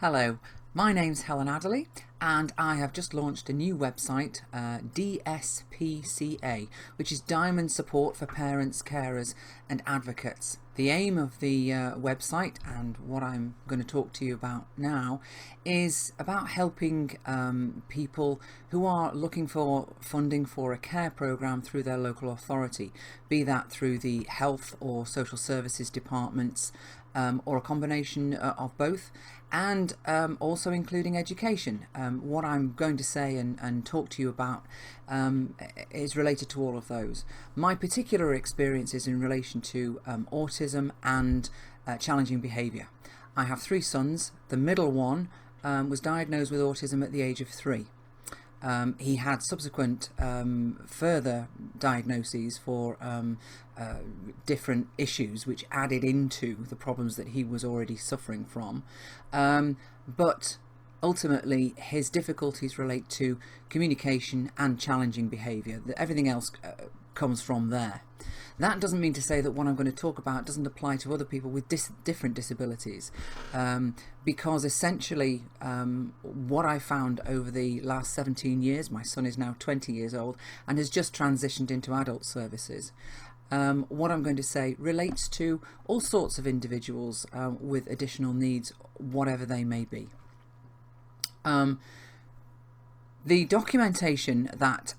Hello, my name's Helen Adderley and I have just launched a new website, DSPCA, which is Diamond Support for Parents, Carers and Advocates. The aim of the website, and what I'm going to talk to you about now, is about helping people who are looking for funding for a care programme through their local authority, be that through the health or social services departments, or a combination of both, and also including education. What I'm going to say and talk to you about is related to all of those. My particular experience is in relation to autism and challenging behaviour. I have 3 sons. The middle one was diagnosed with autism at the age of 3. He had subsequent further diagnoses for different issues which added into the problems that he was already suffering from. But ultimately his difficulties relate to communication and challenging behaviour. Everything else comes from there. That doesn't mean to say that what I'm going to talk about doesn't apply to other people with different disabilities, because essentially what I found over the last 17 years, my son is now 20 years old and has just transitioned into adult services. What I'm going to say relates to all sorts of individuals with additional needs, whatever they may be. The documentation that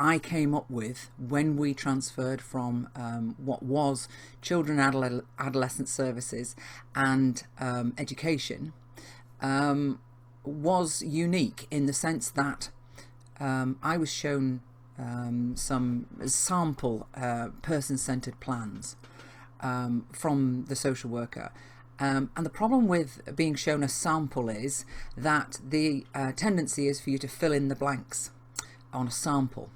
I came up with when we transferred from what was Children and Adolescent Services and Education was unique in the sense that I was shown some sample person-centred plans from the social worker. And the problem with being shown a sample is that the tendency is for you to fill in the blanks on a sample,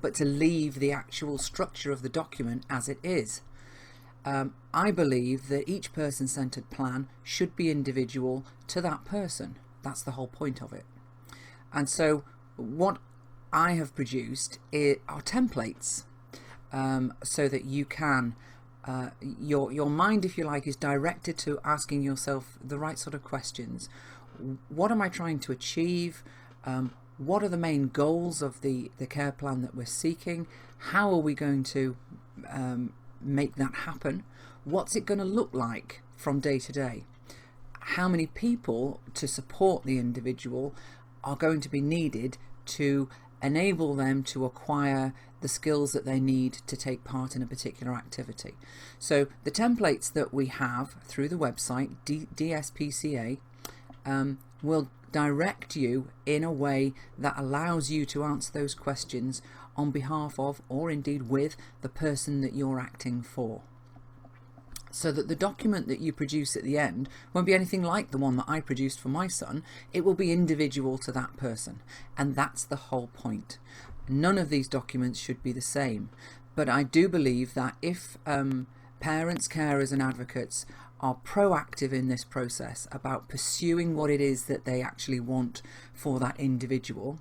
but to leave the actual structure of the document as it is. I believe that each person-centred plan should be individual to that person. That's the whole point of it. And so what I have produced are templates, so that you can your mind, if you like, is directed to asking yourself the right sort of questions. What am I trying to achieve? What are the main goals of the care plan that we're seeking? How are we going to make that happen? What's it going to look like from day to day? How many people to support the individual are going to be needed to enable them to acquire the skills that they need to take part in a particular activity? So the templates that we have through the website, DSPCA, will direct you in a way that allows you to answer those questions on behalf of, or indeed with, the person that you're acting for. So that the document that you produce at the end won't be anything like the one that I produced for my son. It will be individual to that person, and that's the whole point. None of these documents should be the same, but I do believe that if parents, carers and advocates are proactive in this process about pursuing what it is that they actually want for that individual,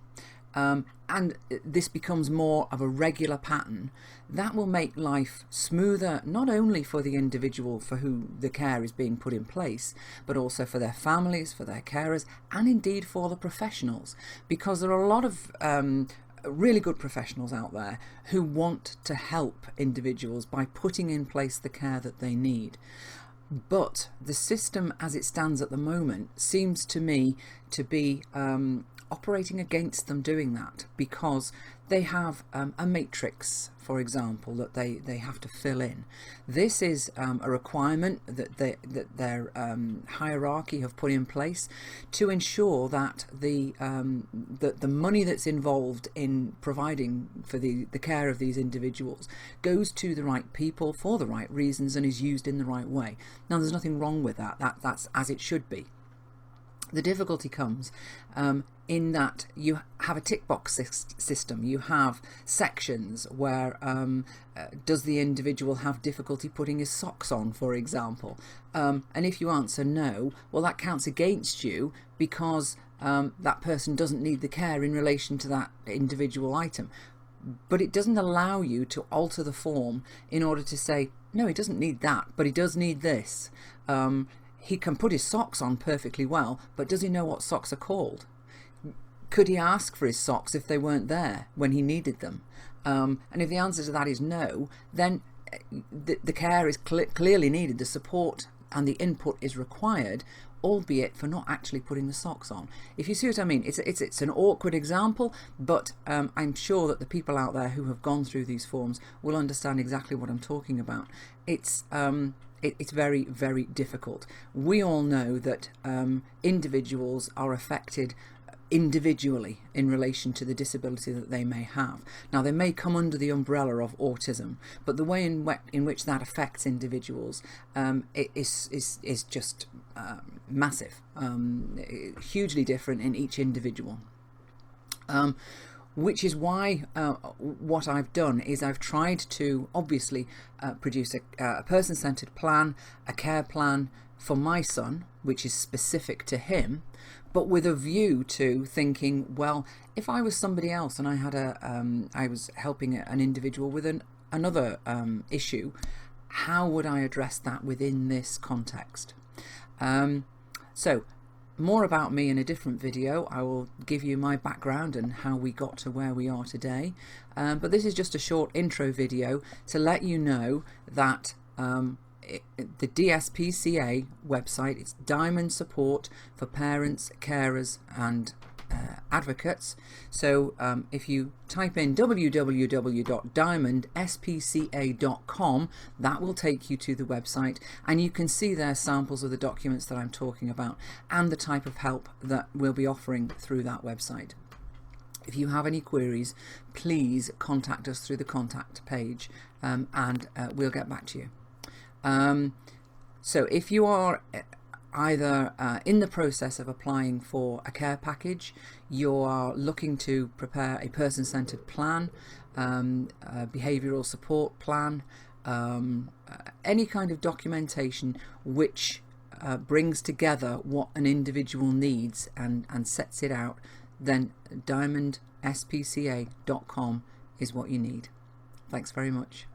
and this becomes more of a regular pattern, that will make life smoother, not only for the individual for who the care is being put in place, but also for their families, for their carers, and indeed for the professionals, because there are a lot of really good professionals out there who want to help individuals by putting in place the care that they need. But the system as it stands at the moment seems to me to be operating against them doing that, because they have a matrix, for example, that they have to fill in. This is a requirement that their hierarchy have put in place to ensure that the money that's involved in providing for the care of these individuals goes to the right people for the right reasons and is used in the right way. Now, there's nothing wrong with that. That's as it should be. The difficulty comes in that you have a tick box system. You have sections where does the individual have difficulty putting his socks on, for example, and if you answer no, well, that counts against you because that person doesn't need the care in relation to that individual item. But it doesn't allow you to alter the form in order to say, no, he doesn't need that, but he does need this. he can put his socks on perfectly well, but does he know what socks are called? Could he ask for his socks if they weren't there when he needed them? And if the answer to that is no, then the care is clearly needed, the support and the input is required, albeit for not actually putting the socks on. If you see what I mean, it's an awkward example, but I'm sure that the people out there who have gone through these forms will understand exactly what I'm talking about. It's very, very difficult. We all know that individuals are affected individually in relation to the disability that they may have. Now, they may come under the umbrella of autism, but the way in which that affects individuals is just massive, hugely different in each individual. Which is why what I've done is I've tried to obviously produce a person-centered plan, a care plan for my son, which is specific to him, but with a view to thinking, well, if I was somebody else and I had I was helping an individual with another issue, how would I address that within this context? So more about me in a different video. I will give you my background and how we got to where we are today. But this is just a short intro video to let you know that the DSPCA website, it's Diamond Support for Parents, Carers and Advocates. So if you type in www.diamondspca.com, that will take you to the website, and you can see there samples of the documents that I'm talking about and the type of help that we'll be offering through that website. If you have any queries, please contact us through the contact page, and we'll get back to you. So if you are either in the process of applying for a care package, you are looking to prepare a person-centered plan, a behavioural support plan, any kind of documentation which brings together what an individual needs and sets it out, then DiamondSPCA.com is what you need. Thanks very much.